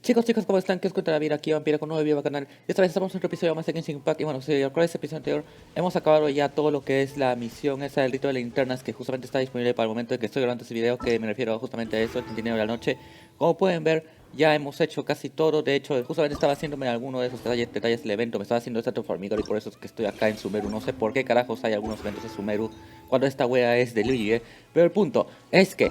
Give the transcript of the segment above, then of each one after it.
Chicos, ¿cómo están? ¿Qué os cuenta la vida? Aquí Vampiro con un nuevo video al canal. Y esta vez estamos en otro episodio más de Genshin Impact. Y bueno, si recuerdas ese episodio anterior, hemos acabado ya todo lo que es la misión esa del Rito de Linternas, que justamente está disponible para el momento en que estoy grabando este video, que me refiero justamente a eso, el Tintineo de la noche. Como pueden ver, ya hemos hecho casi todo. De hecho, justamente estaba haciéndome alguno de esos detalles del evento. Me estaba haciendo esta transformidor y por eso es que estoy acá en Sumeru. No sé por qué carajos hay algunos eventos de Sumeru cuando esta wea es de Luigi, Pero el punto es que,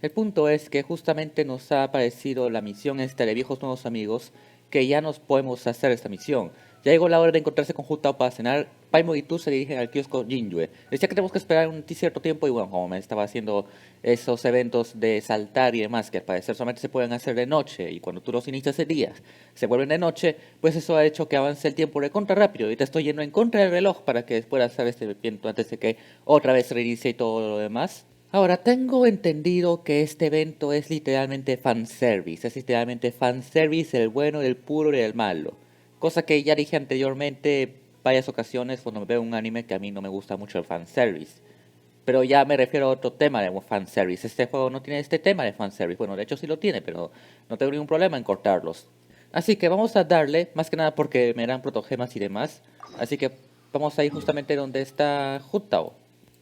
el punto es que justamente nos ha aparecido la misión esta de viejos nuevos amigos, que ya nos podemos hacer esta misión. Ya llegó la hora de encontrarse con Hu Tao para cenar. Paimon y tú se dirigen al kiosco Jinjue. Decía que tenemos que esperar un cierto tiempo y bueno, como me estaba haciendo esos eventos de saltar y demás, que al parecer solamente se pueden hacer de noche, y cuando tú los inicias de día se vuelven de noche, pues eso ha hecho que avance el tiempo de contra rápido y te estoy yendo en contra del reloj para que pueda hacer este evento antes de que otra vez reinicie y todo lo demás. Ahora, tengo entendido que este evento es literalmente fanservice, el bueno, el puro y el malo. Cosa que ya dije anteriormente varias ocasiones cuando veo un anime que a mí no me gusta mucho el fanservice. Pero ya me refiero a otro tema de fanservice. Este juego no tiene este tema de fanservice. Bueno, de hecho sí lo tiene, pero no tengo ningún problema en cortarlos. Así que vamos a darle, más que nada porque me dan protogemas y demás. Así que vamos a ir justamente donde está Hu Tao.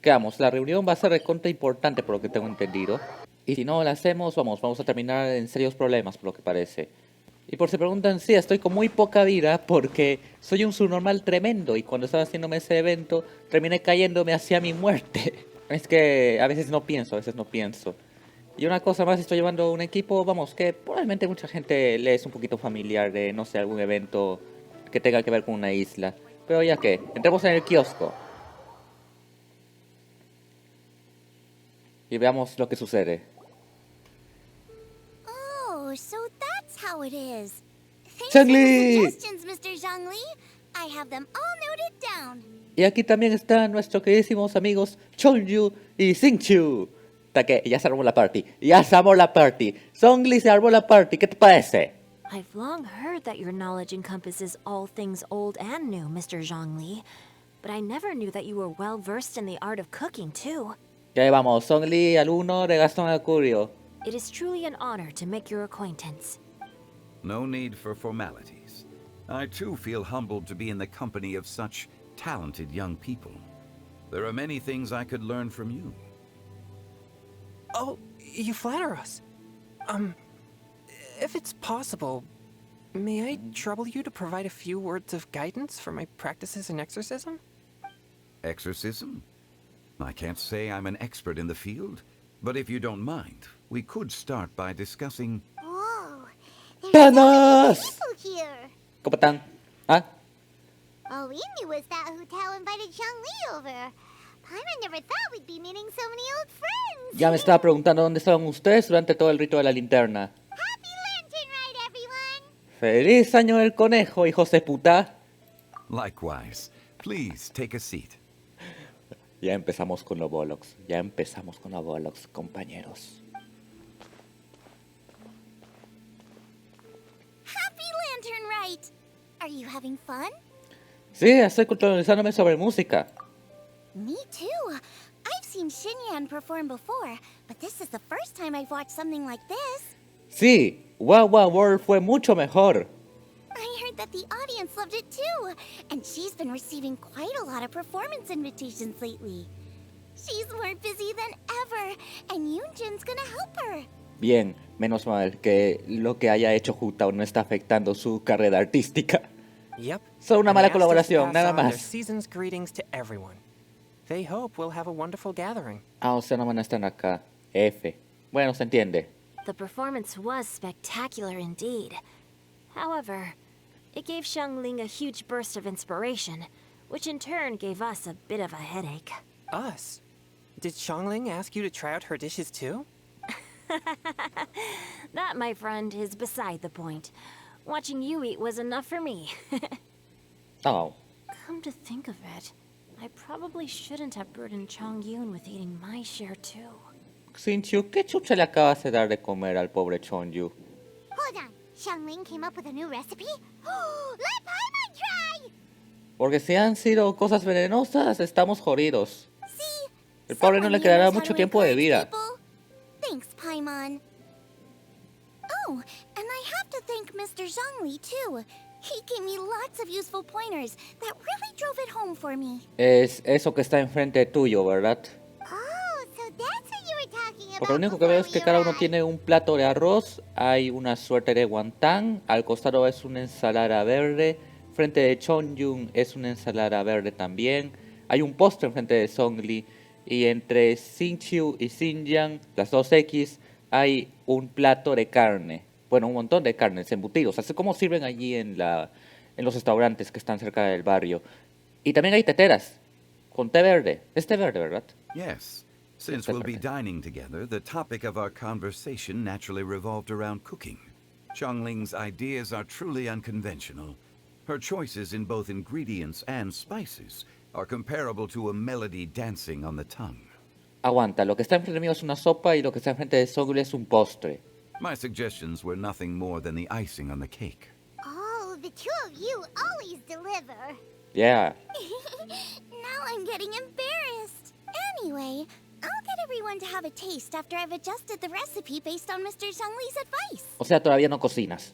Veamos, la reunión va a ser recontra importante por lo que tengo entendido. Y si no la hacemos, vamos a terminar en serios problemas por lo que parece. Y por si preguntan, sí, estoy con muy poca vida porque soy un subnormal tremendo y cuando estaba haciéndome ese evento terminé cayéndome hacia mi muerte. Es que a veces no pienso. Y una cosa más, estoy llevando un equipo, vamos, que probablemente mucha gente le es un poquito familiar de, no sé, algún evento que tenga que ver con una isla. Pero ya que, entremos en el kiosco. Y veamos lo que sucede. Oh, so that's how it is. Thanks ¡Zhongli! for the suggestions, Mr. Zhongli. I have them all noted down. Y aquí también están nuestros queridísimos amigos Chonju y Xingqiu. Hasta que ya se armó la party. Zhongli se armó la party. ¿Qué te parece? I've long heard that your knowledge encompasses all things old and new, Mr. Zhongli. But I never knew that you were well versed in the art of cooking, too. Ya vamos, Zhongli al 1 de Gastón al Curio. It is truly an honor to make your acquaintance. No need for formalities. I too feel humbled to be in the company of such talented young people. There are many things I could learn from you. Oh, you flatter us. If it's possible, may I trouble you to provide a few words of guidance for my practices in exorcism? Exorcism? I can't say I'm an expert in the field, but if you don't mind, we could start by discussing... Whoa, there's ¡Tanas! so many people here. ¿Cómo están? ¿Ah? All we knew was that Hu Tao invited Zhongli over. Paimon never thought we'd be meeting so many old friends. Ya me estaba preguntando dónde estaban ustedes durante todo el rito de la linterna. Happy Lantern Ride, everyone. ¡Feliz año del conejo, hijos de puta! Likewise. Please take a seat. Ya empezamos con los bollocks, compañeros. Happy Lantern Ride. Are you having fun? Sí, estoy culturalizándome sobre música. Me too. I've seen Xinyan perform before, but this is the first time I've watched something like this. Sí, Wow Wow World fue mucho mejor. I heard that the audience loved it too, and she's been receiving quite a lot of performance invitations lately. She's more busy than ever, and Yoonjin's gonna help her. Bien, menos mal que lo que haya hecho Hu Tao no está afectando su carrera artística. Yep. Solo una And mala they asked us to colaboración, pass nada on their más. season's greetings to everyone. They hope we'll have a wonderful gathering. Ah, o sea, no van a estar acá. F. Bueno, se entiende. The performance was spectacular indeed. However, it gave Xiangling a huge burst of inspiration, which in turn gave us a bit of a headache. Us? Did Xiangling ask you to try out her dishes too? That, my friend, is beside the point. Watching you eat was enough for me. Oh. Come to think of it, I probably shouldn't have burdened Chongyun with eating my share too. Xingqiu, ¿qué chucha le acabas de dar de comer al pobre Chonju? Hold on, Xiangling came up with a new recipe? Let Paimon try! Porque si han sido cosas venenosas, estamos jodidos. See? El pobre no le Someone quedará knows how mucho to tiempo de encourage vida. people. Thanks, Paimon. Oh, and I have to thank Mr. Zhongli, too. He gave me lots of useful pointers that really drove it home for me. Es eso que está enfrente tuyo, ¿verdad? Oh, so that's what you were talking about. Porque lo único que veo es que cada uno tiene un plato de arroz, hay una suerte de guantán, al costado es una ensalada verde, frente de Chongyun es una ensalada verde también, hay un postre enfrente de Zhongli, y entre Xinqiu y Xinjiang, las dos X, hay un plato de carne. Bueno, un montón de carnes, embutidos, así como sirven allí en los restaurantes que están cerca del barrio. Y también hay teteras, con té verde. Es té verde, ¿verdad? Yes. Since we'll be dining together, the topic of our conversation naturally revolved around cooking. Xiangling's ideas are truly unconventional. Her choices in both ingredients and spices are comparable to a melody dancing on the tongue. Aguanta, lo que está enfrente mío es una sopa y lo que está enfrente de Zhongli es un postre. My suggestions were nothing more than the icing on the cake. Oh, the two of you always deliver. Yeah. Now I'm getting embarrassed. Anyway, I'll get everyone to have a taste after I've adjusted the recipe based on Mr. Zhongli's advice. O sea, todavía no cocinas.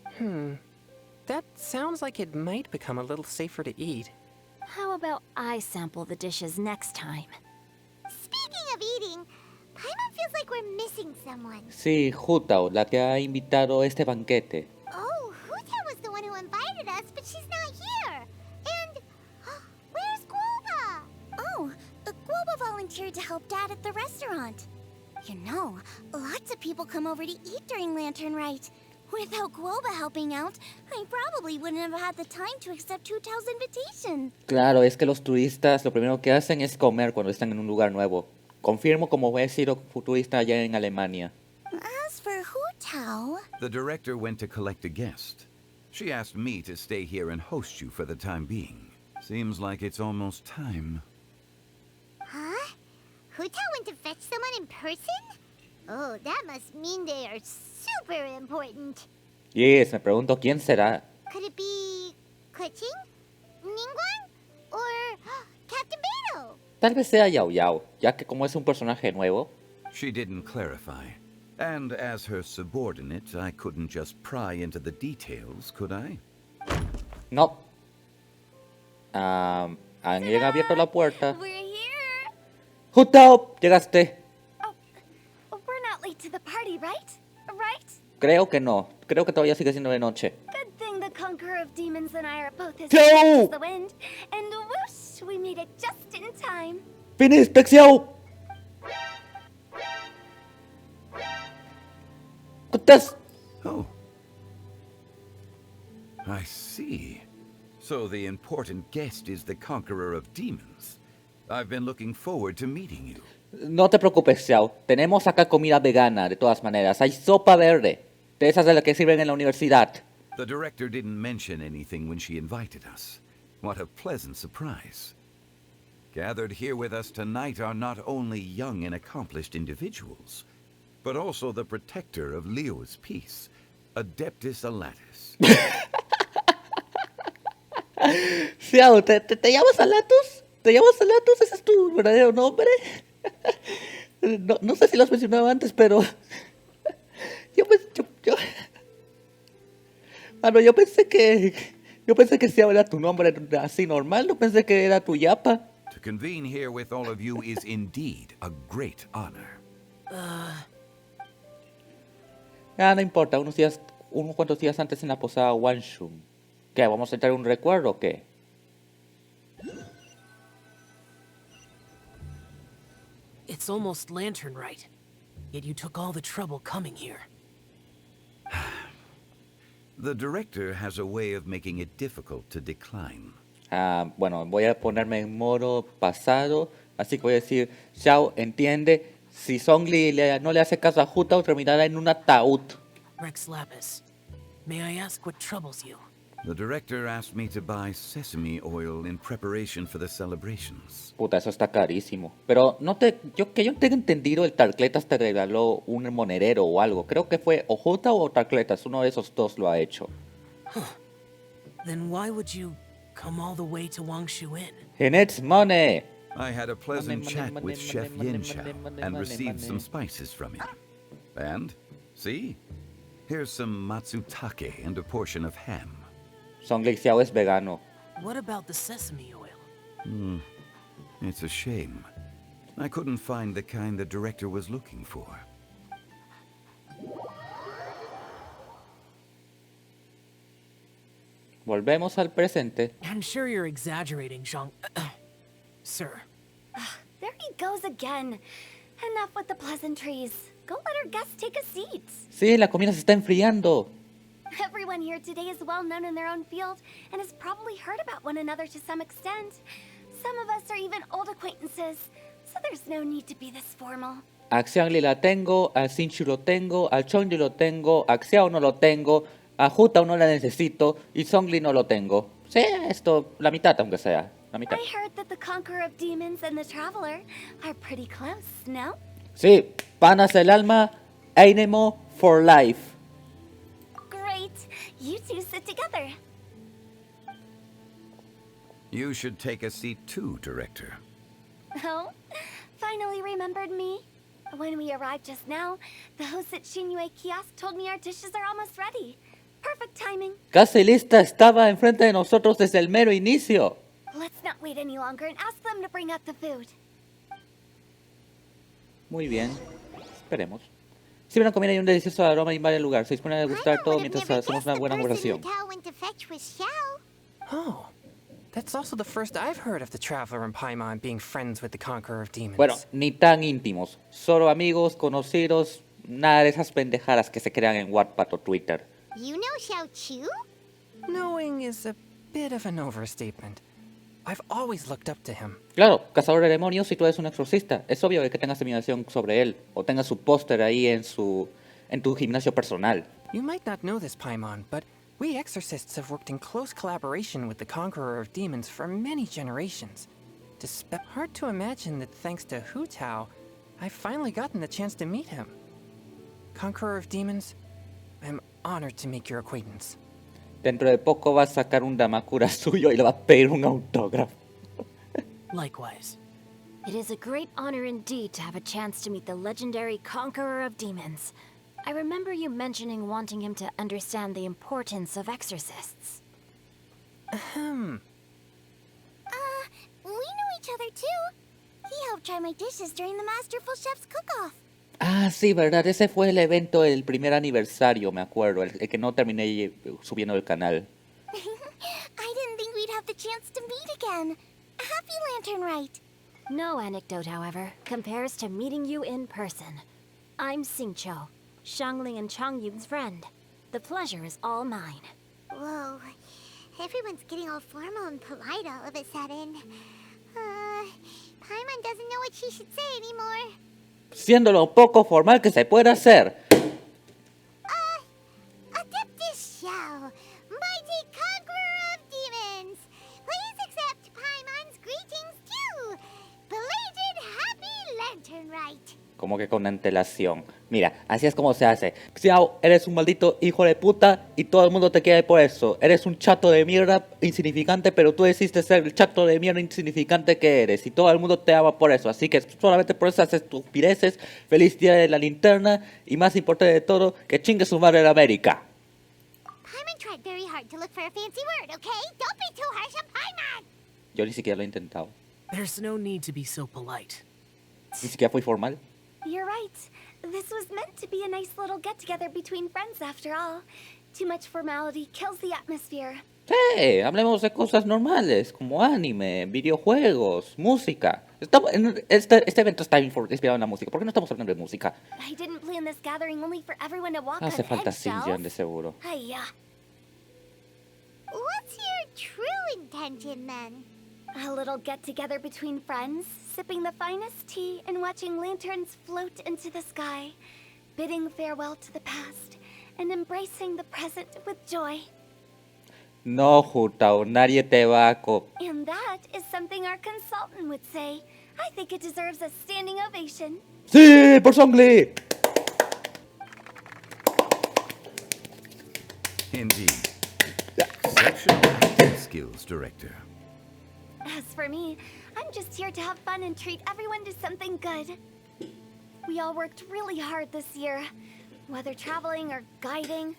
That sounds like it might become a little safer to eat. How about I sample the dishes next time? Speaking of eating, Paimon feels like we're missing someone. Sí, Hu Tao, la que ha invitado a este banquete. Oh, Hu Tao was the one who invited us, but she's not here. And where's Guoba? Oh, Guoba volunteered to help Dad at the restaurant. You know, lots of people come over to eat during Lantern Rite. Without Guoba helping out, I probably wouldn't have had the time to accept Hu Tao's invitation. Claro, es que los turistas lo primero que hacen es comer cuando están en un lugar nuevo. Confirmo como he sido turista allá en Alemania. As for Hu Tao... The director went to collect a guest. She asked me to stay here and host you for the time being. Seems like it's almost time. Huh? Hu Tao went to fetch someone in person? Oh, that must mean they are super important. Yes, me pregunto quién será. Could it be... Kuching? Ningguang? Or Captain Beto? Tal vez sea Yao Yao, ya que como es un personaje nuevo. She didn't clarify. And as her subordinate, I couldn't just pry into the details, could I? No. Han abierto la puerta. We're here! Hu Tao, llegaste. Oh, we're not late to the party, right? Right? Creo que no. Creo que todavía sigue siendo de noche. Good thing the conqueror of demons and I are both as Go! fast as the wind. And whoosh, we made it just in time. ¡Finish, Xiao! ¿Qué estás? Oh. I see. So the important guest is the conqueror of demons. I've been looking forward to meeting you. No te preocupes, Xiao. Tenemos acá comida vegana, de todas maneras. Hay sopa verde, de esas de las que sirven en la universidad. The director didn't mention anything when she invited us. What a pleasant surprise. Gathered here with us tonight are not only young and accomplished individuals, but also the protector of Leo's peace, Adeptus Alatus. Xiao, ¿te llamas Alatus? ¿Te llamas Alatus? ¿Ese es tu verdadero nombre? No sé si lo has mencionado antes, pero... yo pensé que Xiao era tu nombre así normal, no pensé que era tu yapa. To convene here with all of you is indeed a great honor. No importa, unos cuantos días antes en la posada Wanshun. ¿Qué, vamos a entrar un recuerdo o qué? It's almost Lantern Rite, yet you took all the trouble coming here. The director has a way of making it difficult to decline. Bueno, voy a ponerme en modo pasado, así que voy a decir, Xiao, entiende, si Zhongli no le hace caso a Hu Tao, terminará en un ataúd. Rex Lapis, may I ask what troubles you? The director asked me to buy sesame oil in preparation for the celebrations. Puta, eso está carísimo. Pero yo tengo entendido, el Tarcletas te regaló un monedero o algo. Creo que fue o Hu Tao o Tarcletas, uno de esos dos lo ha hecho. Then why would you come all the way to Wangshu Inn? He needs money. I had a pleasant Money, chat money, with money, Chef money, Yin money, Xiao money, and money, received money. some spices from him. And, see? Here's some matsutake and a portion of ham. Zhongli y Xiao es vegano. What about the sesame oil? It's a shame. I couldn't find the kind the director was looking for. Volvemos al presente. I'm sure you're exaggerating, Sir. There he goes again. Enough with the pleasantries. Go let our guests take a seat. Sí, la comida se está enfriando. Everyone here today is well known in their own field and has probably heard about one another to some extent. Some of us are even old acquaintances, so there's no need to be this formal. A Xiangli la tengo, a Xinchu lo tengo, a Chongli lo tengo, a Xiao no lo tengo, a Hu Tao no la necesito y Zhongli no lo tengo. Sí, esto, la mitad aunque sea, la mitad. I heard that the Conqueror of Demons and the Traveler are pretty close, no? Sí, panas el alma, Einemo for life. Great. You two sit together. You should take a seat too, Director. Oh, finally remembered me. When we arrived just now, the host at Xinyue Kiosk told me our dishes are almost ready. Perfect timing. Casi lista estaba enfrente de nosotros desde el mero inicio. Let's not wait any longer and ask them to bring up the food. Muy bien, esperemos. Sirve una comida y un delicioso aroma invade el lugar. Se dispone a degustar todo mientras hacemos una buena conversación. Oh, that's also the first I've heard of the Traveler and Paimon being friends with the Conqueror of Demons. Bueno, ni tan íntimos. Solo amigos, conocidos, nada de esas pendejadas que se crean en Wattpad o Twitter. You know Xiao Chu? Knowing is a bit of an overstatement. I've always looked up to him. Claro, cazador de demonios y tú eres un exorcista. Es obvio que tengas admiración sobre él o tengas su póster ahí en tu gimnasio personal. You might not know this, Paimon, but we exorcists have worked in close collaboration with the Conqueror of Demons for many generations. Hard to imagine that thanks to Hu Tao, I've finally gotten the chance to meet him. Conqueror of Demons, I'm honored to make your acquaintance. Dentro de poco va a sacar un Damakura suyo y le va a pedir un autógrafo. Likewise. It is a great honor indeed to have a chance to meet the legendary Conqueror of Demons. I remember you mentioning wanting him to understand the importance of exorcists. We know each other too. He helped try my dishes during the Masterful Chef's cook-off. Ah, sí, verdad. Ese fue el evento del primer aniversario, me acuerdo. El que no terminé subiendo el canal. I didn't think we'd have the chance to meet again. Happy Lantern Rite. No anecdote, however, compares to meeting you in person. I'm Xingqiu, Xiangling and Chongyun's friend. The pleasure is all mine. Whoa. Everyone's getting all formal and polite all of a sudden. Paimon doesn't know what she should say anymore. Siendo lo poco formal que se puede hacer. Adeptus Xiao, mighty conqueror of demons. Please accept Paimon's greetings too. Belated Happy Lantern Rite. Como que con antelación. Mira, así es como se hace. Xiao, eres un maldito hijo de puta y todo el mundo te quiere por eso. Eres un chato de mierda insignificante, pero tú decidiste ser el chato de mierda insignificante que eres. Y todo el mundo te ama por eso. Así que solamente por esas estupideces, feliz día de la linterna. Y más importante de todo, que chingue su madre en América. Paimon tried very hard to look for a fancy word, okay? Don't be too harsh on Paimon. Yo ni siquiera lo he intentado. There's no need to be so polite. Ni siquiera fui formal. You're right. This was meant to be a nice little get-together between friends after all. Too much formality kills the atmosphere. Sí, hablemos de cosas normales, como anime, videojuegos, música. Este evento está inspirado en la música. ¿Por qué no estamos hablando de música? I didn't plan this gathering only for everyone to walk on Hace falta eggshells. Xinjiang de seguro. Hiya. What's your true intention then? A little get-together between friends, sipping the finest tea and watching lanterns float into the sky, bidding farewell to the past and embracing the present with joy. No, Hu Tao, nadie te va a And that is something our consultant would say. I think it deserves a standing ovation. ¡Sí, por Zhongli! Indeed. Exceptional acting skills, Director. As for me, I'm just here to have fun and treat everyone to something good. We all worked really hard this year. Whether traveling or guiding,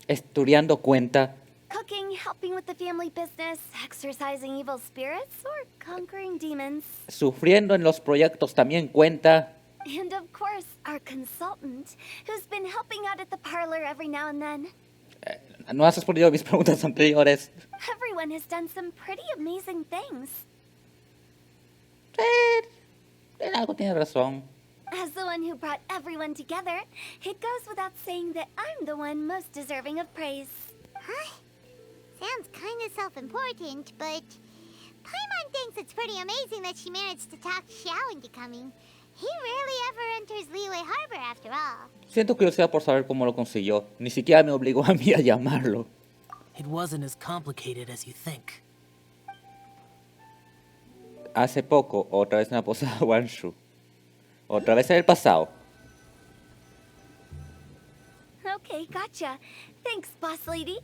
Estudiando cuenta. cooking, helping with the family business, exorcising evil spirits, or conquering demons. Sufriendo en los proyectos también cuenta. And of course, our consultant, who's been helping out at the parlor every now and then. No has respondido a mis preguntas anteriores. Everyone has done some pretty amazing things. En algo tiene razón. As the one who brought everyone together, it goes without saying that I'm the one most deserving of praise. Huh? Sounds kind of self-important, but Paimon thinks it's pretty amazing that she managed to talk Xiao into coming. He rarely ever enters Liyue Harbor after all. Siento curiosidad por saber cómo lo consiguió. Ni siquiera me obligó a mí a llamarlo. It wasn't as complicated as you think. Hace poco, otra vez en la posada Wanshu. Otra vez en el pasado. Okay, gotcha. Thanks, boss lady.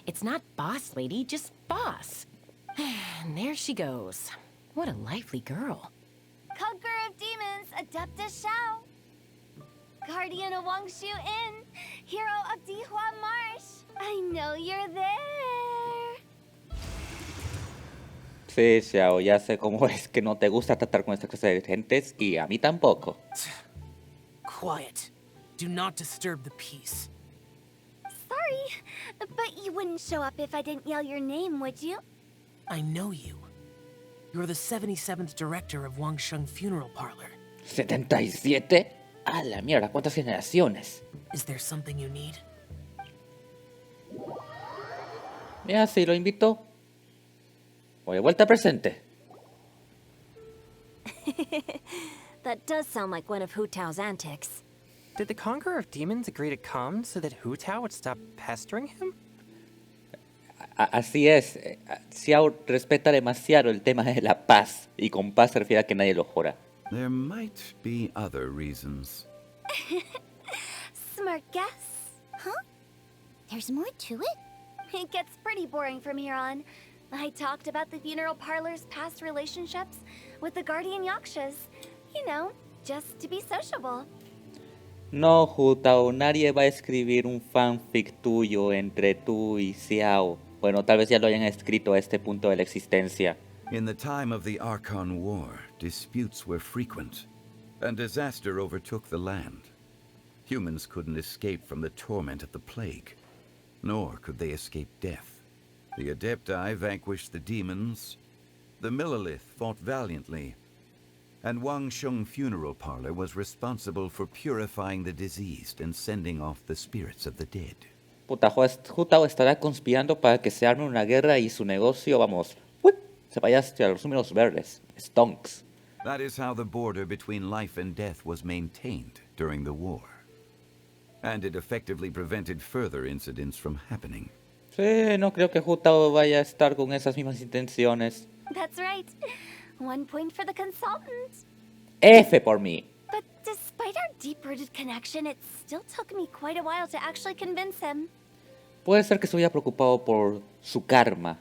It's not boss lady, just boss. And there she goes. What a lively girl. Conqueror of demons, Adepta Xiao. Guardian of Wangshu Inn, hero of Dihua Marsh. I know you're there. Sí, Xiao, ya sé cómo es que no te gusta tratar con esta clase de gentes y a mí tampoco. Quiet. Do not disturb the peace. Sorry, but you wouldn't show up if I didn't yell your name, would you? I know you. You're the 77th director of Wangsheng Funeral Parlor. ¿77? ¡A la mierda! ¿Cuántas generaciones? Is there something you need? Mira, si lo invito. Voy de vuelta presente. That does sound like one of Hu Tao's antics. Did the Conqueror of Demons agree to come so that Hu Tao would stop pestering him? Así es. Xiao respeta demasiado el tema de la paz. Y con paz se refiere a que nadie lo jora. There might be other reasons. Smart guess. Huh? There's more to it? It gets pretty boring from here on. I talked about the funeral parlor's past relationships with the guardian yakshas. You know, just to be sociable. No, Hu Tao, nadie va a escribir un fanfic tuyo entre tú y Xiao. Bueno, tal vez ya lo hayan escrito a este punto de la existencia. In the time of the Archon War, disputes were frequent, and disaster overtook the land. Humans couldn't escape from the torment of the plague, nor could they escape death. The Adepti vanquished the demons, the Millelith fought valiantly, and Wangsheng Funeral Parlor was responsible for purifying the diseased and sending off the spirits of the dead. Puta, Hu Tao estará conspirando para que se arme una guerra y su negocio, vamos, ¡uip!, se vaya hacia los números verdes. Stonks. That is how the border between life and death was maintained during the war. And it effectively prevented further incidents from happening. Sí, no creo que Hu Tao vaya a estar con esas mismas intenciones. That's right. 1 point for the consultant. F por mí. But despite our deep-rooted connection, it still took me quite a while to actually convince him. Puede ser que estuviera preocupado por su karma.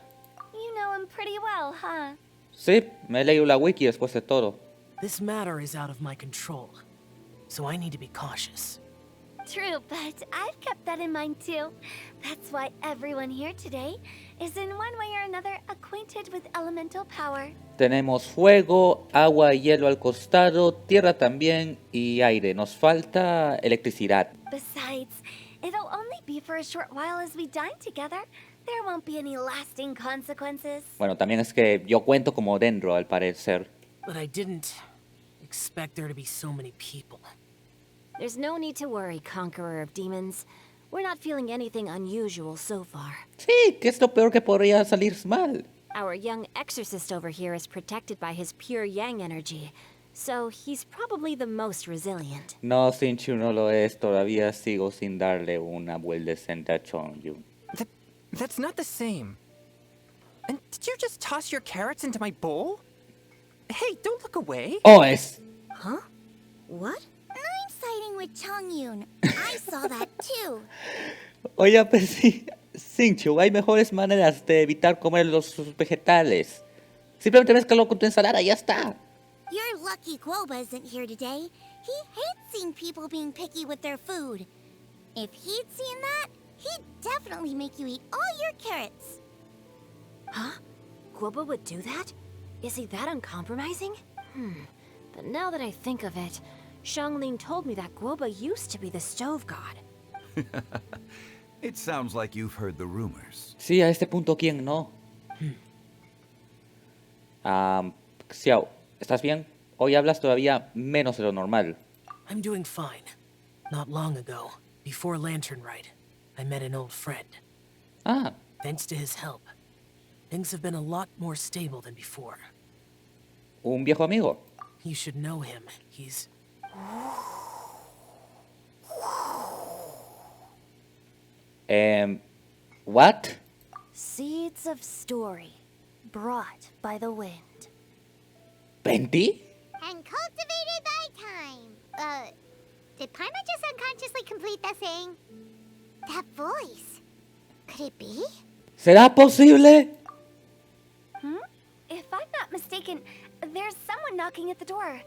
You know him pretty well, huh? Sí, me he leído la wiki después de todo. This matter is out of my control, so I need to be cautious. True, but I've kept that in mind too. That's why everyone here today is in one way or another acquainted with elemental power. Tenemos fuego, agua y hielo al costado, tierra también y aire. Nos falta electricidad. Besides, it'll only be for a short while as we dine together. There won't be any lasting consequences. Bueno, también es que yo cuento como dentro, al parecer. But I didn't expect there to be so many people. There's no need to worry, Conqueror of Demons. We're not feeling anything unusual so far. Sí, que es lo peor que podría salir mal. Our young exorcist over here is protected by his pure yang energy, so he's probably the most resilient. No, Sinchu no lo es. Todavía sigo sin darle una vuelta decente a Chongyun. That's not the same. And did you just toss your carrots into my bowl? Hey, don't look away. Oh, es... Huh? What? I'm siding with Chongyun. I saw that too. Oye, pero sí, Sinchu, hay mejores maneras de evitar comer los vegetales. Simplemente mezclalo con tu ensalada y ya está. You're lucky Guoba isn't here today. He hates seeing people being picky with their food. If he'd seen that, he'd definitely make you eat all your carrots. Huh? Guoba would do that? Is he that uncompromising? But now that I think of it, Xiangling told me that Guoba used to be the stove god. It sounds like you've heard the rumors. Sí, a este punto, ¿quién no? Xiao, ¿estás bien? Hoy hablas todavía menos de lo normal. I'm doing fine. Not long ago, before Lantern Rite, I met an old friend. Ah, Thanks to his help, things have been a lot more stable than before. un viejo amigo. You should know him. He's... What? Seeds of story, brought by the wind. ¿Venti? And cultivated by time. Did Paima just unconsciously complete that saying? That voice. Could it be? ¿Será posible? If I'm not mistaken, there's someone knocking at the door.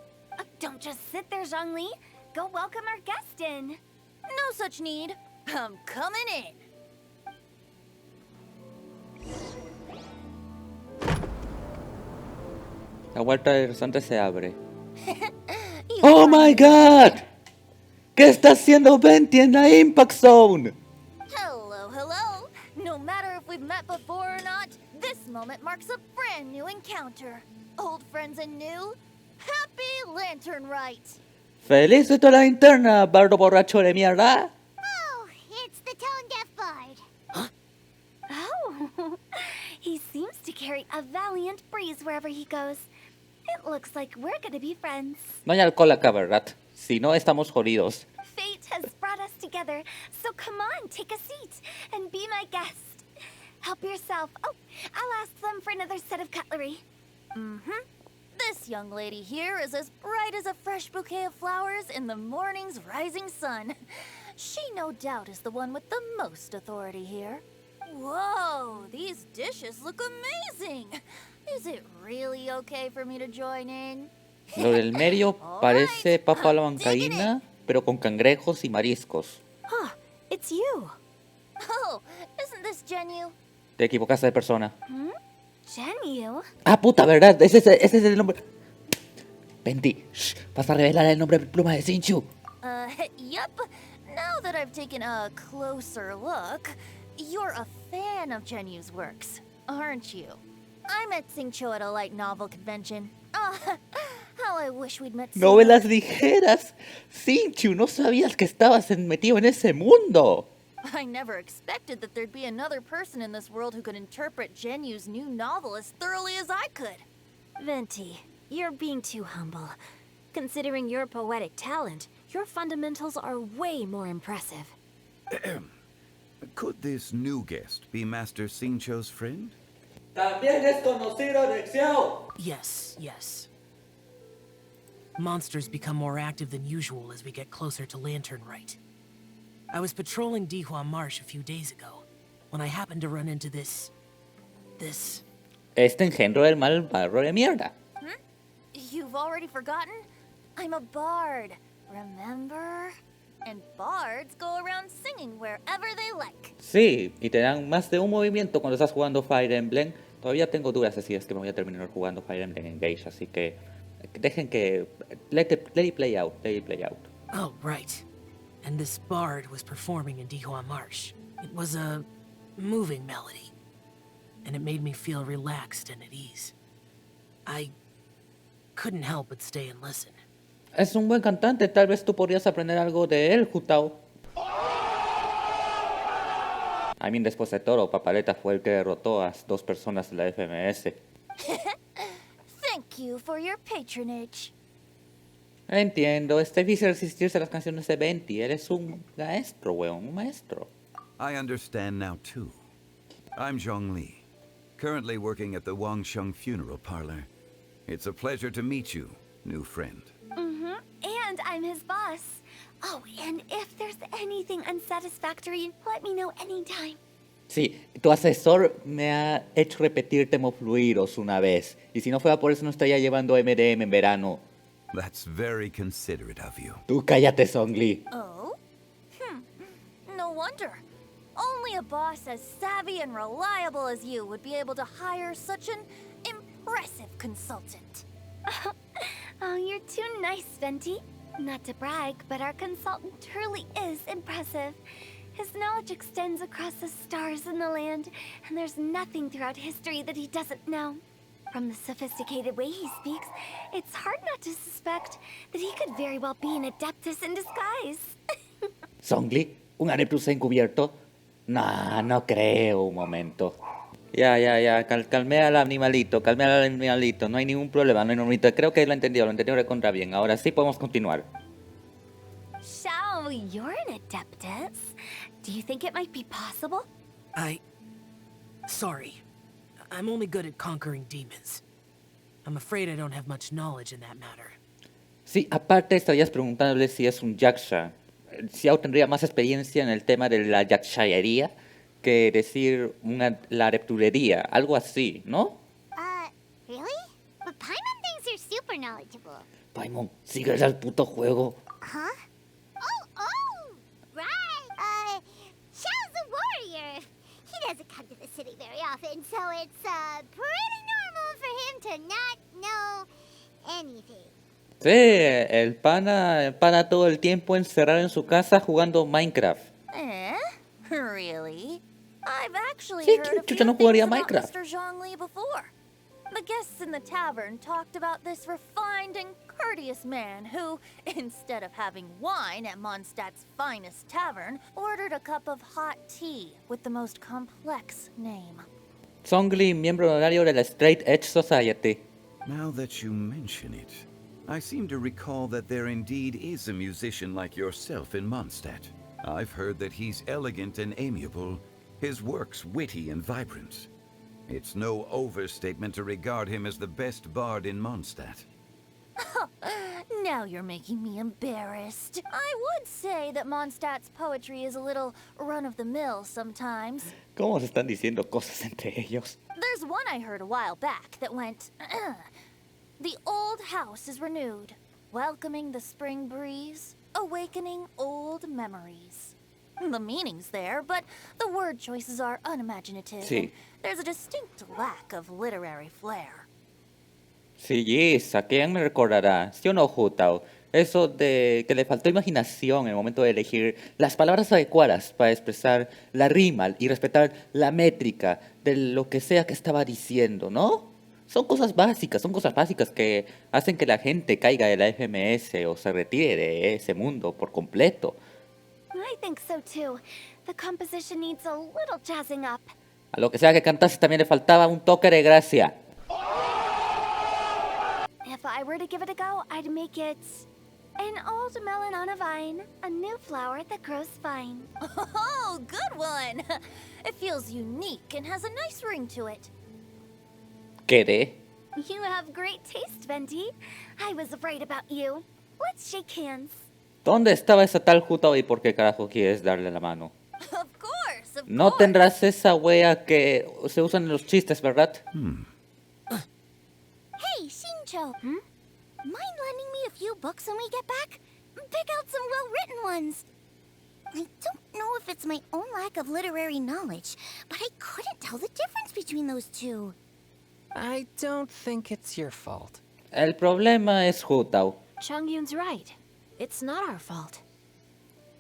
Don't just sit there, Zhongli. Go welcome our guest in. No such need. I'm coming in. La puerta del restaurante se abre. ¡Oh my god! ¿Qué está haciendo Venti en la Impact Zone? Hello, hello. No matter if we've met before or not, this moment marks a brand new encounter. Old friends and new. Happy Lantern Rite. ¡Feliz de toda la linterna, bardo borracho de mierda! Oh, it's the tone-deaf bard. Oh, he seems to carry a valiant breeze wherever he goes. It looks like we're gonna be friends. No hay alcohol acá, ¿verdad? Si no, estamos jodidos. Fate has brought us together, so come on, take a seat and be my guest. Help yourself. Oh, I'll ask them for another set of cutlery. This young lady here is as bright as a fresh bouquet of flowers in the morning's rising sun. She no doubt is the one with the most authority here. Whoa, these dishes look amazing. Is it really okay for me to join in? Lo del medio parece papa a la bancaína, pero con cangrejos y mariscos. Huh, it's you. Oh, isn't this Genu? Te equivocaste de persona. Genu? Ah, puta, ¿verdad? Ese es el nombre. Venti, shh, vas a revelar el nombre de pluma de Xinchu. Yep. Now that I've taken a closer look, you're a fan of Genu's works, aren't you? I met Xingqiu at a light novel convention. Oh, how I wish we'd met sooner. Novelas ligeras. Xinchu, no sabías que estabas metido en ese mundo. I never expected that there'd be another person in this world who could interpret Genu's new novel as thoroughly as I could. Venti, you're being too humble. Considering your poetic talent, your fundamentals are way more impressive. Could this new guest be Master Xingqiu's friend? También es conocido de Xiao. Yes. Monsters become more active than usual as we get closer to Lantern Rite. I was patrolling Dihua Marsh a few days ago, when I happened to run into this... Este engendro del mal barro de mierda. You've already forgotten? I'm a bard, remember? And bards go around singing wherever they like. Sí, y te dan más de un movimiento cuando estás jugando Fire Emblem. Todavía tengo dudas de si es que me voy a terminar jugando Fire Emblem Engage, así que dejen que... Let it play out. Oh, right. And this bard was performing in Dihua Marsh. It was a moving melody, and it made me feel relaxed and at ease. I couldn't help but stay and listen. Es un buen cantante, tal vez tú podrías aprender algo de él, Hu Tao. Después de todo, Papaleta fue el que derrotó a 2 personas de la FMS. Thank you for your patronage. Entiendo, es difícil resistirse a las canciones de Venti. Él es un maestro, weón, un maestro. I understand now, too. I'm Zhongli, currently working at the Wangsheng Funeral Parlor. It's a pleasure to meet you, new friend. And I'm his boss. Oh, and if there's anything unsatisfactory, let me know anytime. Sí, tu asesor me ha hecho repetir temofluidos una vez. Y si no fuera por eso no estaría llevando MDM en verano. That's very considerate of you. Tú cállate, Zhongli. Oh? No wonder. Only a boss as savvy and reliable as you would be able to hire such an impressive consultant. Oh, you're too nice, Venti. Not to brag, but our consultant truly is impressive. His knowledge extends across the stars and the land, and there's nothing throughout history that he doesn't know. From the sophisticated way he speaks, it's hard not to suspect that he could very well be an adeptus in disguise. ¿Zhongli? ¿Un adeptus encubierto? No, no creo, un momento. Ya, calmé al animalito, no hay ningún problema, no hay normito. Creo que lo entendió recontra bien. Ahora sí podemos continuar. Xiao, you're an adeptus. Do you think it might be possible? Sorry. I'm only good at conquering demons. I'm afraid I don't have much knowledge in that matter. Sí, aparte estarías preguntándole si es un yaksha. Xiao tendría más experiencia en el tema de la yakshayería que decir la reptulería, algo así, ¿no? Really? But Paimon thinks you're super knowledgeable. Paimon, sigues al puto juego. Huh? Oh, right. Xiao's a warrior. He doesn't come to the city very often, so it's, pretty normal for him to not know anything. Sí, el pana todo el tiempo encerrado en su casa jugando Minecraft. Really? I've actually Sí, heard a chucha few no things jugaría about Minecraft. Mr. Zhongli before. The guests in the tavern talked about this refined and courteous man who, instead of having wine at Mondstadt's finest tavern, ordered a cup of hot tea with the most complex name. Zhongli, miembro honorario de la Straight Edge Society. Now that you mention it, I seem to recall that there indeed is a musician like yourself in Mondstadt. I've heard that he's elegant and amiable, his works witty and vibrant. It's no overstatement to regard him as the best bard in Mondstadt. Now you're making me embarrassed. I would say that Mondstadt's poetry is a little run-of-the-mill sometimes. ¿Cómo se están diciendo cosas entre ellos? There's one I heard a while back that went, The old house is renewed, welcoming the spring breeze, awakening old memories. The meaning's there, but the word choices are unimaginative. Sí. And there's a distinct lack of literary flair. Sí, Yes, ¿a quién me recordará? ¿Sí o no, Hu Tao? Eso de que le faltó imaginación en el momento de elegir las palabras adecuadas para expresar la rima y respetar la métrica de lo que sea que estaba diciendo, ¿no? Son cosas básicas que hacen que la gente caiga de la FMS o se retire de ese mundo por completo. I think so too. The composition needs a little jazzing up. A lo que sea que cantase también le faltaba un toque de gracia. If I were to give it a go, I'd make it an old melon on a vine, a new flower that grows fine. Oh, good one! It feels unique and has a nice ring to it. ¿Qué? You have great taste, Venti. I was right about you. Let's shake hands. ¿Dónde estaba esa tal Hu Tao y por qué carajo quieres darle la mano? Of course, of No course. tendrás esa wea que se usan en los chistes, ¿verdad? Hey, Shincho. Mind lending me a few books when we get back? Pick out some well-written ones. I don't know if it's my own lack of literary knowledge, but I couldn't tell the difference between those two. I don't think it's your fault. El problema es Hu Tao. Chongyun's right. It's not our fault.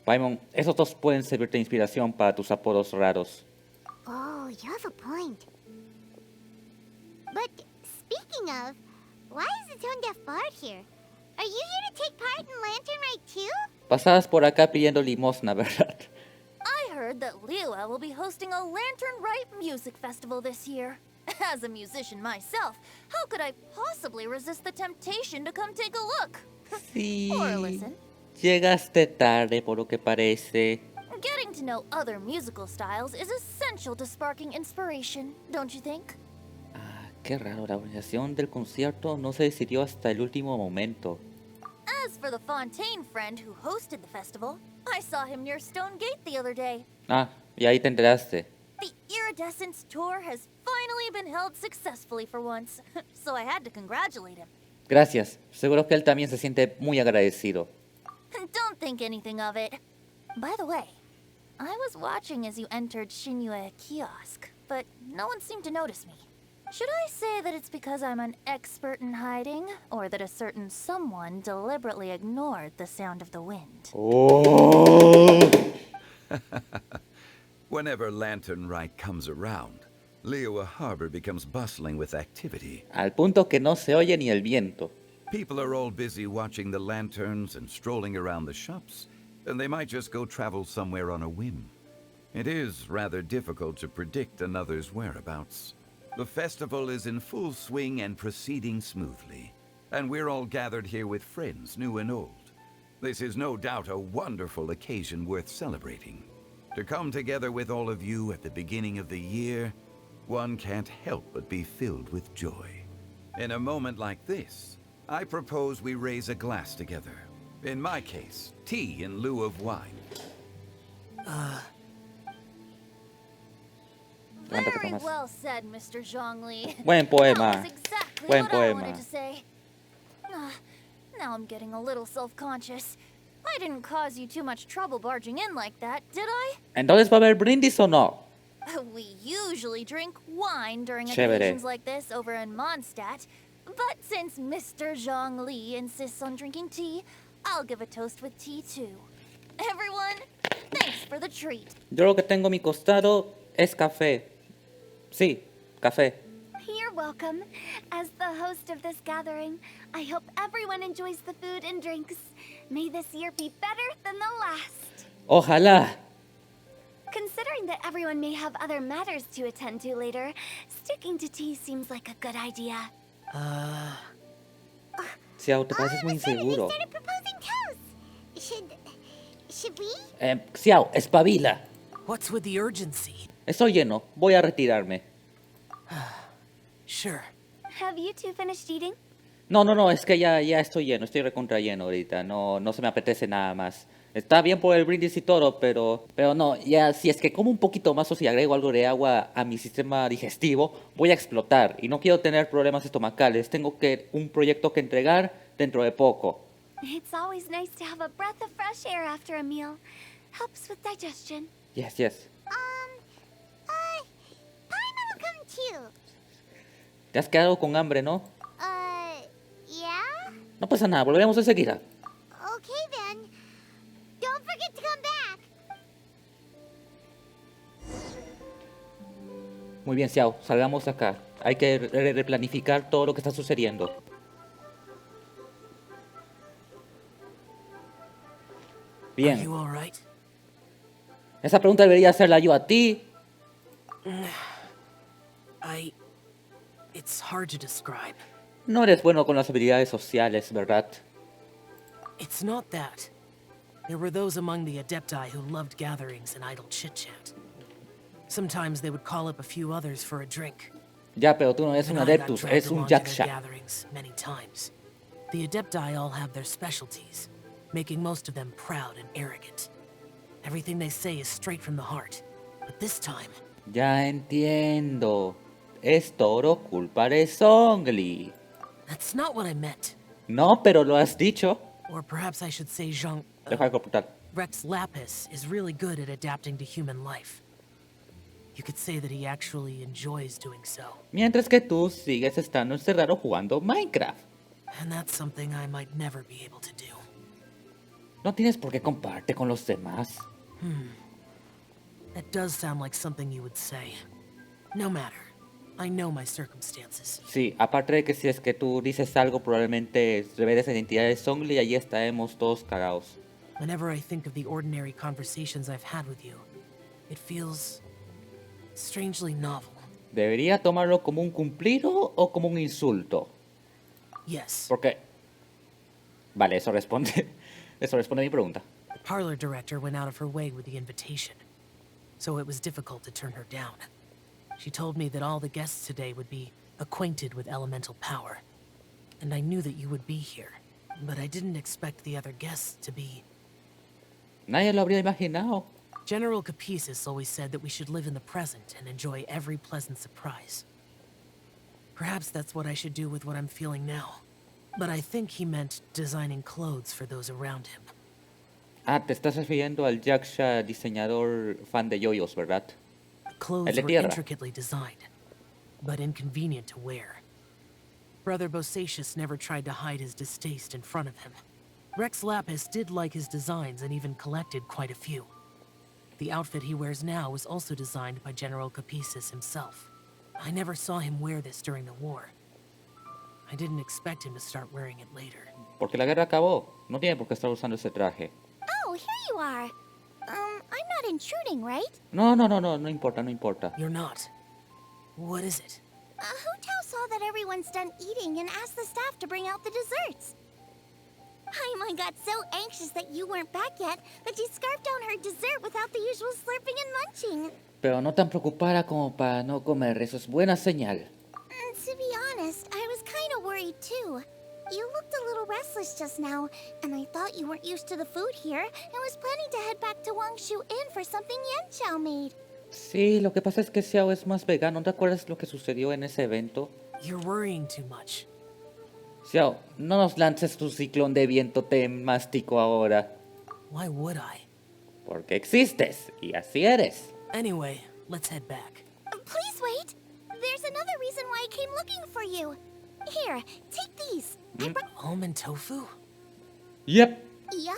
Paimon, esos dos pueden servirte de inspiración para tus apodos raros. Oh, you have a point. But speaking of, why is the tone-deaf bard here? Are you here to take part in Lantern Rite too? Pasabas por acá pidiendo limosna, ¿verdad? I heard that Liyue will be hosting a Lantern Rite music festival this year. As a musician myself, how could I possibly resist the temptation to come take a look? Sí. Or listen. Llegaste tarde, por lo que parece. Getting to know other musical styles is essential to sparking inspiration, don't you think? Ah, qué raro, la organización del concierto no se decidió hasta el último momento. As for the Fontaine friend who hosted the festival, I saw him near Stone Gate the other day. Ah, y ahí te enteraste. The Iridescence tour has finally been held successfully for once, so I had to congratulate him. Gracias. Seguro que él también se siente muy agradecido. Don't think anything of it. By the way, I was watching as you entered Shinyue kiosk, but no one seemed to notice me. Should I say that it's because I'm an expert in hiding, or that a certain someone deliberately ignored the sound of the wind? Oh. Whenever Lantern Rite comes around, Liyue Harbor becomes bustling with activity. Al punto que no se oye ni el viento. People are all busy watching the lanterns and strolling around the shops, and they might just go travel somewhere on a whim. It is rather difficult to predict another's whereabouts. The festival is in full swing and proceeding smoothly, and we're all gathered here with friends, new and old. This is no doubt a wonderful occasion worth celebrating. To come together with all of you at the beginning of the year, one can't help but be filled with joy. In a moment like this, I propose we raise a glass together. In my case, tea in lieu of wine. Very well said, Mr. Zhongli. Buen poema. That was exactly Buen what I poema. wanted to say. Now I'm getting a little self-conscious. I didn't cause you too much trouble barging in like that, did I? Entonces, ¿va a haber brindis o no? We usually drink wine during Chévere. occasions like this over in Mondstadt. But since Mr. Zhongli insists on drinking tea, I'll give a toast with tea too. Everyone, thanks for the treat. Yo lo que tengo a mi costado es café. Sí, café. You're welcome. As the host of this gathering, I hope everyone enjoys the food and drinks. May this year be better than the last. Ojalá. Considering that everyone may have other matters to attend to later, sticking to tea seems like a good idea. Xiao, te pareces muy inseguro. Started proposing toasts. Should we? Xiao, espabila. What's with the urgency? Estoy lleno. Voy a retirarme. Sure. Have you two finished eating? No, es que ya estoy lleno. Estoy recontra lleno ahorita. No se me apetece nada más. Está bien por el brindis y todo, pero no, ya si es que como un poquito más o si agrego algo de agua a mi sistema digestivo, voy a explotar y no quiero tener problemas estomacales. Tengo un proyecto que entregar dentro de poco. It's always nice to have a breath of fresh air after a meal. Helps with digestion. Yes. Paimon will come too. Te has quedado con hambre, ¿no? Yeah? No pasa nada, volveremos enseguida. Okay then. Don't forget to come back. Muy bien, Xiao, salgamos de acá. Hay que replanificar todo lo que está sucediendo. Are Bien. you all right? Esa pregunta debería hacerla yo a ti. It's hard to describe. No eres bueno con las habilidades sociales, ¿verdad? It's not that. There were those among the Adepti who loved gatherings and idle chit-chat. Sometimes they would call up a few others for a drink. Ya, pero tú no eres un And I got adeptus, dragged eres un along to their yaksha. gatherings many times. The Adepti all have their specialties, making most of them proud and arrogant. Everything they say is straight from the heart. But this time, Ya entiendo. Es todo culpa de Zhongli. that's not what I meant. No, pero lo has dicho. Or perhaps I should say Deja de computar. Rex Lapis is really good at adapting to human life. You could say that he actually enjoys doing so. Mientras que tú sigues estando encerrado jugando Minecraft. And that's something I might never be able to do. No tienes por qué compararte con los demás. That does sound like something you would say. No matter. I know my circumstances. Sí, aparte de que si es que tú dices algo, probablemente reveles la identidad de Zhongli y allí estaremos todos cagados. Whenever I think of the ordinary conversations I've had with you, it feels strangely novel. ¿Debería tomarlo como un cumplido o como un insulto? Yes. Porque... Vale, eso responde a mi pregunta. The parlor director went out of her way with the invitation, so it was difficult to turn her down. She told me that all the guests today would be acquainted with elemental power, and I knew that you would be here, but I didn't expect the other guests to be... Nadie lo habría imaginado. General Capices always said that we should live in the present and enjoy every pleasant surprise. Perhaps that's what I should do with what I'm feeling now. But I think he meant designing clothes for those around him. Ah, te estás refiriendo al Yaksha diseñador fan de yoyos, ¿verdad? Clothes El de were tierra. intricately designed, but inconvenient to wear. Brother Bosacius never tried to hide his distaste in front of him. Rex Lapis did like his designs and even collected quite a few. The outfit he wears now was also designed by General Capices himself. I never saw him wear this during the war. I didn't expect him to start wearing it later. Porque la guerra acabó. No tiene por qué estar usando ese traje. Oh, here you are. I'm not intruding, right? No importa, no importa. You're not. What is it? Hu Tao saw that everyone's done eating and asked the staff to bring out the desserts. Paimon got so anxious that you weren't back yet that she scarfed down her dessert without the usual slurping and munching. Pero no tan preocupada como para no comer, eso es buena señal. To be honest, I was kind of worried too. You looked a little restless just now, and I thought you weren't used to the food here and was planning to head back to Wangshu Inn for something Yan Xiao made. Sí, lo que pasa es que Xiao es más vegano. ¿No te acuerdas lo que sucedió en ese evento? You're worrying too much. Xiao, no nos lances tu ciclón de viento temástico ahora. Why would I? Porque existes, y así eres. Anyway, let's head back. Please wait. There's another reason why I came looking for you. Here, take these. I brought... Almond tofu? Yep. Yup.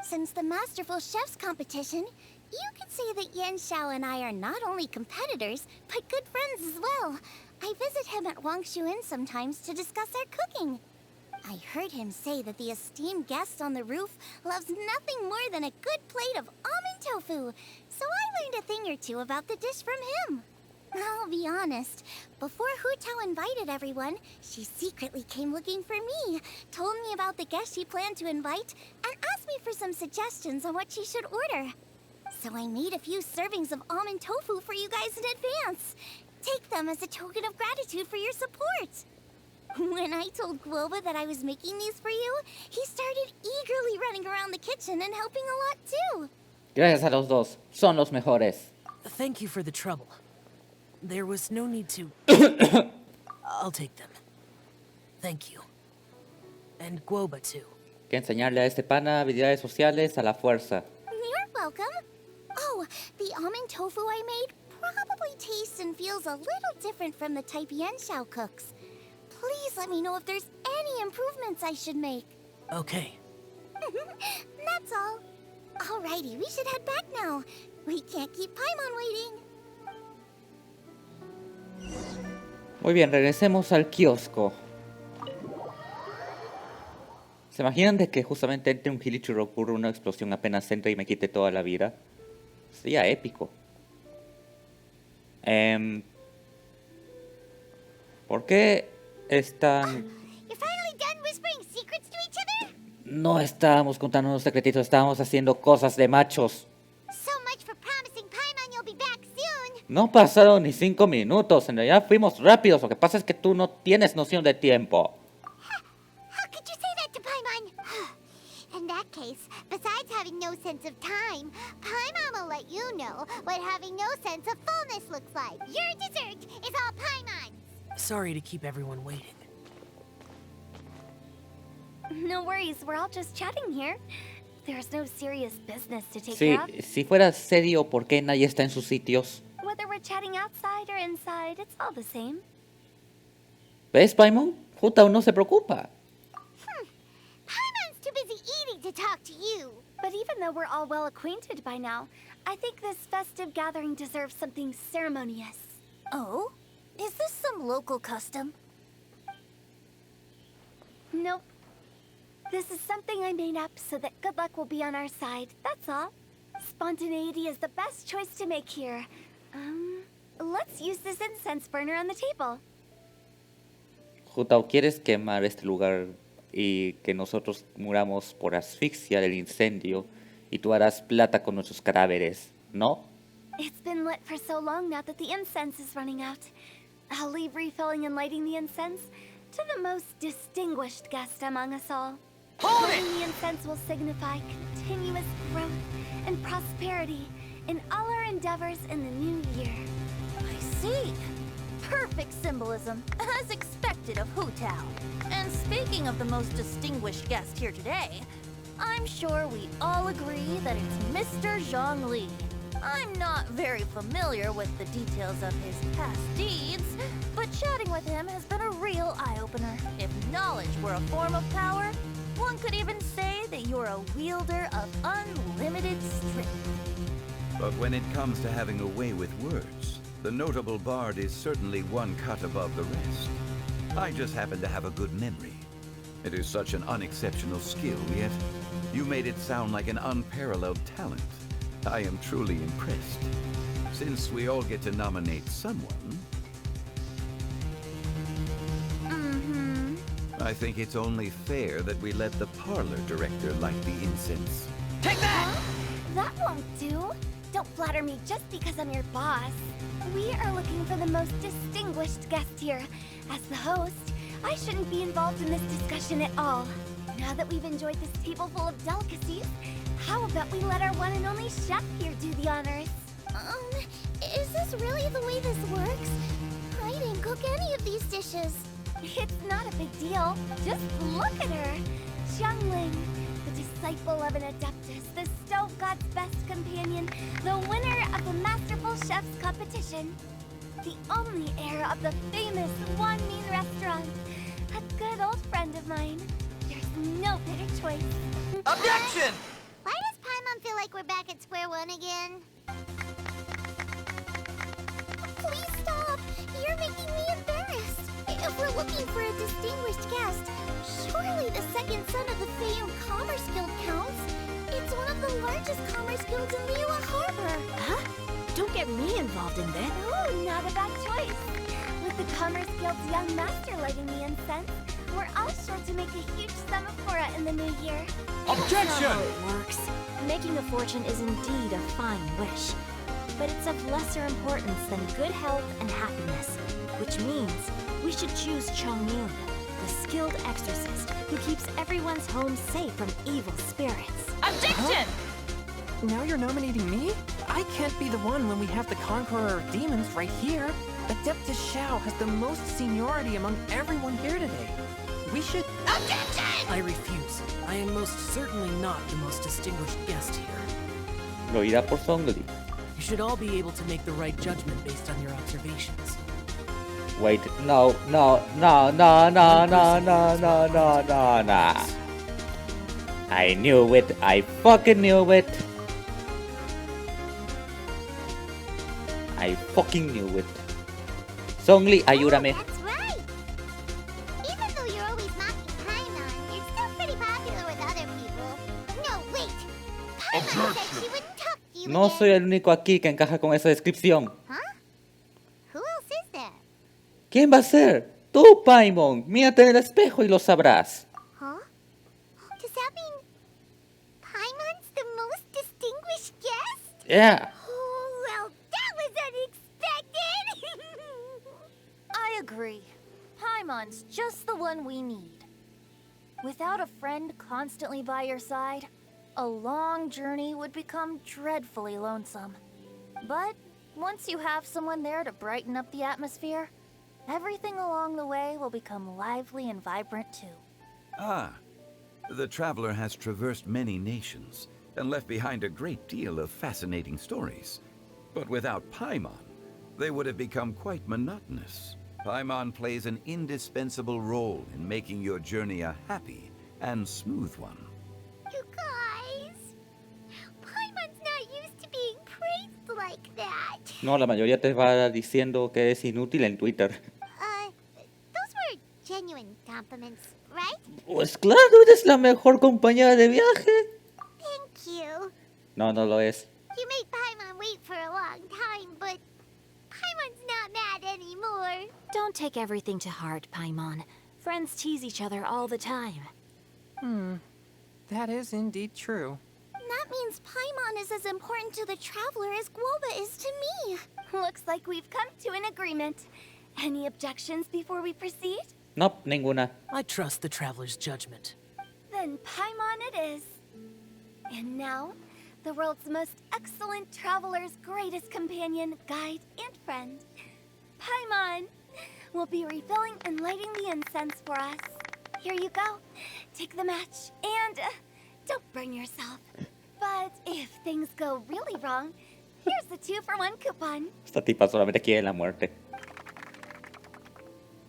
Since the Masterful Chef's competition, you could say that Yan Xiao and I are not only competitors, but good friends as well. I visit him at Wangshu Inn sometimes to discuss our cooking. I heard him say that the esteemed guest on the roof loves nothing more than a good plate of almond tofu, so I learned a thing or two about the dish from him. I'll be honest, before Hu Tao invited everyone, she secretly came looking for me, told me about the guests she planned to invite, and asked me for some suggestions on what she should order. So I made a few servings of almond tofu for you guys in advance. Take them as a token of gratitude for your support. When I told Guoba that I was making these for you, he started eagerly running around the kitchen and helping a lot too. Gracias a los dos. Son los mejores. Thank you for the trouble. There was no need to... I'll take them. Thank you. And Guoba too. Que enseñarle a este pana habilidades sociales a la fuerza. You're welcome. Oh, the almond tofu I made probably tastes and feels a little different from the type Yan Xiao cooks. Please let me know if there's any improvements I should make. Okay. That's all. Alrighty, we should head back now. We can't keep Paimon waiting. Muy bien, regresemos al kiosco. ¿Se imaginan de que justamente entre un Kilichi y ocurre una explosión apenas entre y me quite toda la vida? Sería épico. ¿Por qué están...? You're finally done whispering secrets to each other? No estábamos contando unos secretitos, estábamos haciendo cosas de machos. So much for promising Paimon you'll be back soon. No pasaron ni 5 minutos, en realidad fuimos rápidos. Lo que pasa es que tú no tienes noción de tiempo. How could you say that to Paimon? In that case, besides having no sense of time, Paimon will let you know what having no sense of fullness looks like. Your dessert is all Paimon's. Sorry to keep everyone waiting. No worries, we're all just chatting here. There's no serious business to take Sí, care of. si fuera serio, ¿por qué nadie está en sus sitios? Whether we're chatting outside or inside, it's all the same. ¿Ves, Paimon? Hu Tao no se preocupa. Paimon's too busy eating to talk to you. But even though we're all well acquainted by now, I think this festive gathering deserves something ceremonious. Oh? Is this some local custom? Nope. This is something I made up so that good luck will be on our side, that's all. Spontaneity is the best choice to make here. Let's use this incense burner on the table. Hu Tao, ¿quieres quemar este lugar y que nosotros muramos por asfixia del incendio y tú harás plata con nuestros cadáveres, no? It's been lit for so long now that the incense is running out. I'll leave refilling and lighting the incense to the most distinguished guest among us all. Lighting the incense will signify continuous growth and prosperity in all our endeavors in the new year. I see. Perfect symbolism, as expected of Hu Tao. And speaking of the most distinguished guest here today, I'm sure we all agree that it's Mr. Zhongli. I'm not very familiar with the details of his past deeds, but chatting with him has been a real eye-opener. If knowledge were a form of power, one could even say that you're a wielder of unlimited strength. But when it comes to having a way with words, the notable bard is certainly one cut above the rest. I just happen to have a good memory. It is such an unexceptional skill, yet you made it sound like an unparalleled talent. I am truly impressed. Since we all get to nominate someone, I think it's only fair that we let the parlor director light the incense. Take that! That won't do. Don't flatter me just because I'm your boss. We are looking for the most distinguished guest here. As the host, I shouldn't be involved in this discussion at all. Now that we've enjoyed this table full of delicacies, how about we let our one and only chef here do the honors? Is this really the way this works? I didn't cook any of these dishes. It's not a big deal. Just look at her. Xiangling, the disciple of an adeptus, the stove god's best companion, the winner of the Masterful Chef's competition, the only heir of the famous One Mean restaurant, a good old friend of mine. There's no better choice. Objection! Why does Paimon feel like we're back at square one again? Please stop! You're making me embarrassed. If we're looking for a distinguished guest, surely the second son of the Fayoum Commerce Guild counts. It's one of the largest commerce guilds in Liyue Harbor. Huh? Don't get me involved in this. Oh, not a bad choice. With the Commerce Guild's young master lighting the incense, we're all sure to make a huge sum of Fora in the new year. Objection! That's not how it works. Making a fortune is indeed a fine wish, but it's of lesser importance than good health and happiness, which means we should choose Chongyun, the skilled exorcist who keeps everyone's home safe from evil spirits. Objection! Now you're nominating me? I can't be the one when we have the Conqueror of Demons right here. Adeptus Xiao has the most seniority among everyone here today. We should... Objection! I refuse. I am most certainly not the most distinguished guest here. Lo irá por Zhongli. You should all be able to make the right judgment based on your observations. Wait, no. I knew it. I fucking knew it. I fucking knew it. Zhongli, ayúdame. That's right. Even though you're always mocking Paimon, you're still pretty popular with other people. No, wait. Paimon said she wouldn't talk to you No again. soy el único aquí que encaja con esa descripción. Huh? Who else is there? ¿Quién va a ser? Tú, Paimon. Mírate en el espejo y lo sabrás. Huh? Does that mean Paimon's the most distinguished guest? Yeah. Oh, well, that was unexpected. I agree. Paimon's just the one we need. Without a friend constantly by your side, a long journey would become dreadfully lonesome. But once you have someone there to brighten up the atmosphere, everything along the way will become lively and vibrant too. Ah, the traveler has traversed many nations and left behind a great deal of fascinating stories. But without Paimon, they would have become quite monotonous. Paimon plays an indispensable role in making your journey a happy and smooth one. You guys, Paimon's not used to being praised like that. No, la mayoría te va diciendo que es inútil en Twitter. Those were genuine compliments, right? Pues claro, eres la mejor compañera de viaje. Thank you. No, no lo es. You made Paimon wait for a long time, but Paimon's not mad anymore. Don't take everything to heart, Paimon. Friends tease each other all the time. That is indeed true. That means Paimon is as important to the traveler as Guoba is to me. Looks like we've come to an agreement. Any objections before we proceed? Nope, ninguna. I trust the traveler's judgment. Then Paimon it is. And now, the world's most excellent traveler's greatest companion, guide, and friend. Paimon, will be refilling and lighting the incense for us. Here you go. Take the match and don't burn yourself. But if things go really wrong, here's the 2-for-1 coupon. Esta tipa solamente quiere la muerte.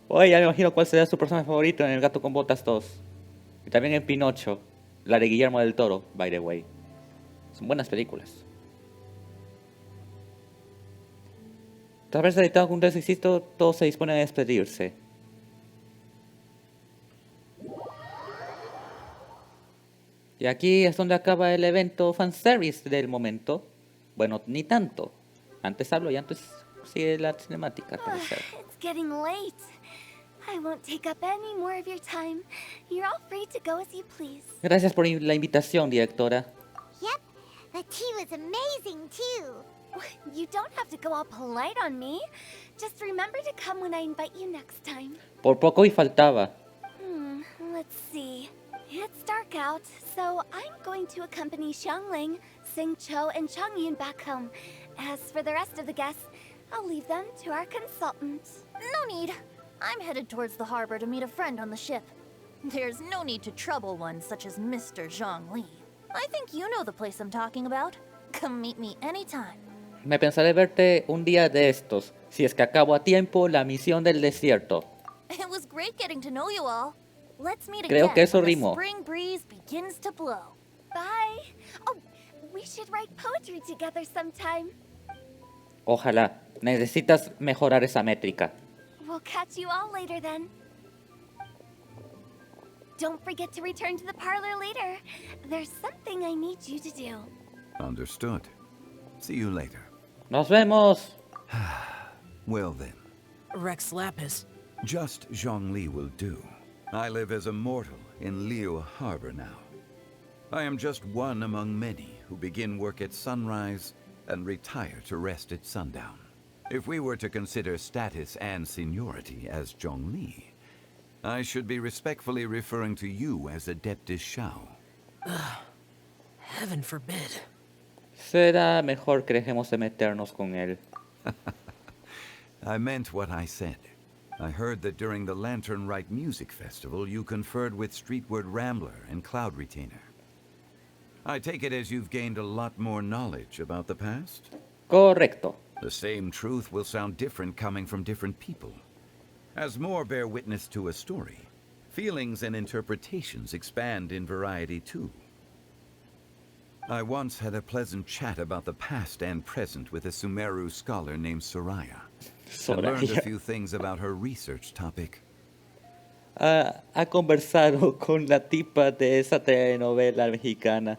Oye, ya me imagino cuál será su personaje favorito en El Gato con Botas 2. Y también en Pinocho, la de Guillermo del Toro, by the way. Son buenas películas. Tras haberse editado con un éxito, todos se disponen a despedirse. Y aquí es donde acaba el evento fanservice del momento. Bueno, ni tanto. Antes hablo y antes sigue la cinemática. It's getting late. I won't take up any more of your time. You're all free to go as you please. Gracias por la invitación, directora. Yep, the tea was amazing too. You don't have to go all polite on me. Just remember to come when I invite you next time. Por poco y faltaba. Let's see. It's dark out, so I'm going to accompany Xiangling, Xingqiu, and Chongyun back home. As for the rest of the guests, I'll leave them to our consultant. No need. I'm headed towards the harbor to meet a friend on the ship. There's no need to trouble one such as Mr. Zhongli. I think you know the place I'm talking about. Come meet me anytime. Me pensaré verte un día de estos, si es que acabo a tiempo la misión del desierto. It was great getting to know you all. Let's meet Creo again que eso when the rimó. spring breeze begins to blow. Bye. Oh, we should write poetry together sometime. Ojalá. Necesitas mejorar esa métrica. We'll catch you all later then. Don't forget to return to the parlor later. There's something I need you to do. Understood. See you later. ¡Nos vemos! Well then, Rex Lapis. just Zhongli will do. I live as a mortal in Liu Harbor now. I am just one among many who begin work at sunrise and retire to rest at sundown. If we were to consider status and seniority as Zhongli, I should be respectfully referring to you as Adeptus Xiao. Heaven forbid. Será mejor que dejemos de meternos con él. I meant what I said. I heard that during the Lantern Rite Music Festival, you conferred with Streetward Rambler and Cloud Retainer. I take it as you've gained a lot more knowledge about the past? Correcto. The same truth will sound different coming from different people. As more bear witness to a story, feelings and interpretations expand in variety too. I once had a pleasant chat about the past and present with a Sumeru scholar named Soraya. I learned a few things about her research topic. Ha conversado con la tipa de esa telenovela mexicana.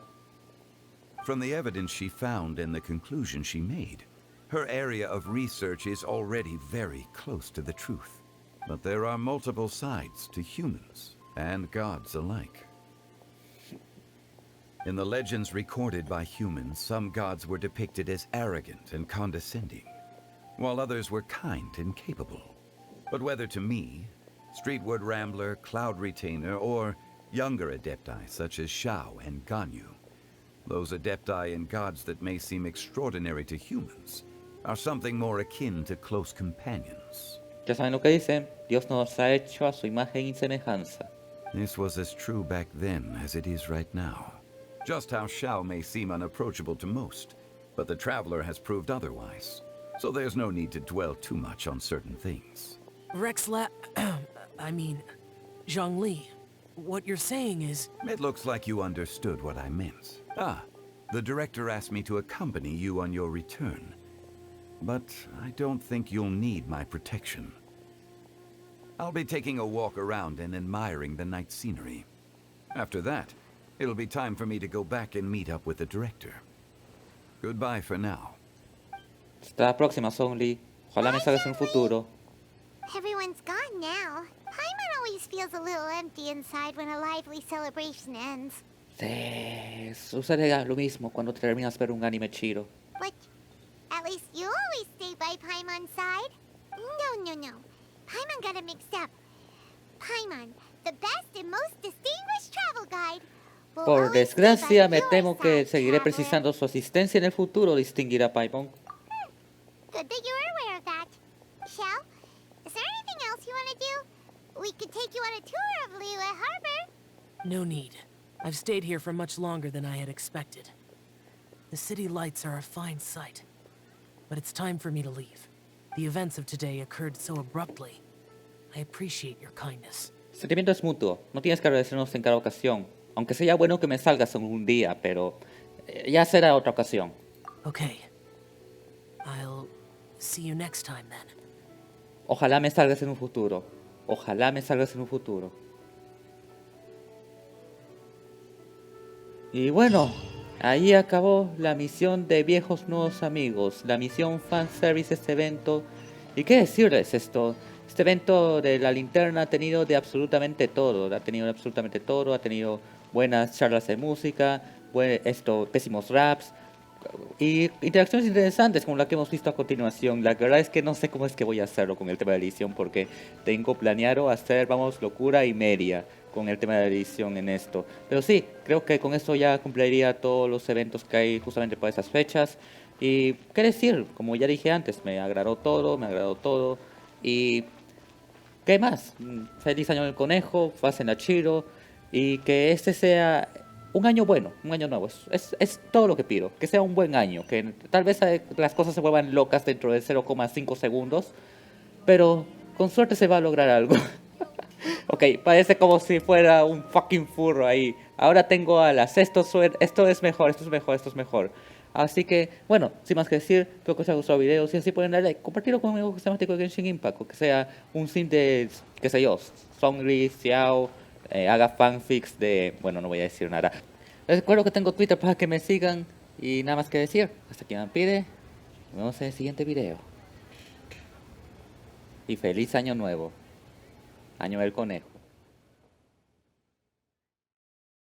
From the evidence she found and the conclusion she made, her area of research is already very close to the truth. But there are multiple sides to humans and gods alike. In the legends recorded by humans, some gods were depicted as arrogant and condescending, while others were kind and capable. But whether to me, Streetward Rambler, Cloud Retainer, or younger adepti such as Xiao and Ganyu, those adepti and gods that may seem extraordinary to humans are something more akin to close companions. Ya saben lo que dicen, Dios nos ha hecho a su imagen y semejanza. This was as true back then as it is right now. Just how Xiao may seem unapproachable to most, but the Traveler has proved otherwise, so there's no need to dwell too much on certain things. Zhongli. What you're saying is... It looks like you understood what I meant. The director asked me to accompany you on your return, but I don't think you'll need my protection. I'll be taking a walk around and admiring the night scenery. After that, it'll be time for me to go back and meet up with the director. Goodbye for now. Hasta la próxima, Zhongli. Ojalá me salgas en el futuro. Everyone's gone now. Paimon always feels a little empty inside when a lively celebration ends. Sí, sucede lo mismo cuando terminas ver un anime chido. But at least you always stay by Paimon's side. No. Paimon got it mixed up. Paimon, the best and most distinguished travel guide. will Por always stay desgracia, by me your temo que side, seguiré traveler. precisando su asistencia en el futuro, distinguirá Paimon. Good that you're aware of that. Xiao, there anything else you want to do? We could take you on a tour of Liyue Harbor. No need. I've stayed here for much longer than I had expected. The city lights are a fine sight. But it's time for me to leave. The events of today occurred so abruptly. I appreciate your kindness. El sentimiento es mutuo. No tienes que agradecernos en cada ocasión. Aunque sería bueno que me salgas en un día, pero ya será otra ocasión. Okay. I'll see you next time then. Ojalá me salgas en un futuro. Ojalá me salgas en un futuro. Y bueno, ahí acabó la misión de viejos nuevos amigos. La misión fanservice de este evento. ¿Y qué decirles esto? Este evento de la linterna ha tenido de absolutamente todo. Ha tenido absolutamente todo. Ha tenido buenas charlas de música, pésimos raps y interacciones interesantes como la que hemos visto a continuación. La verdad es que no sé cómo es que voy a hacerlo con el tema de edición, porque tengo planeado hacer, vamos, locura y media con el tema de edición en esto. Pero sí, creo que con esto ya cumpliría todos los eventos que hay justamente por esas fechas. Y qué decir, como ya dije antes, me agradó todo. Y ¿qué más? Feliz año del conejo, pasen a Chiro. Y que este sea un año bueno, un año nuevo. Es todo lo que pido. Que sea un buen año. Que tal vez las cosas se vuelvan locas dentro de 0,5 segundos. Pero con suerte se va a lograr algo. Ok, parece como si fuera un fucking furro ahí. Ahora tengo alas. Esto es mejor. Así que, bueno, sin más que decir, espero que os haya gustado el video. Si así pueden darle like, compartirlo con amigos temático de Genshin Impact. O que sea un sim de, qué sé yo, Zhongli y Xiao. Haga fanfics de... Bueno, no voy a decir nada. Les recuerdo que tengo Twitter para que me sigan. Y nada más que decir. Hasta aquí me pide. Nos vemos en el siguiente video. Y feliz año nuevo. Año del conejo.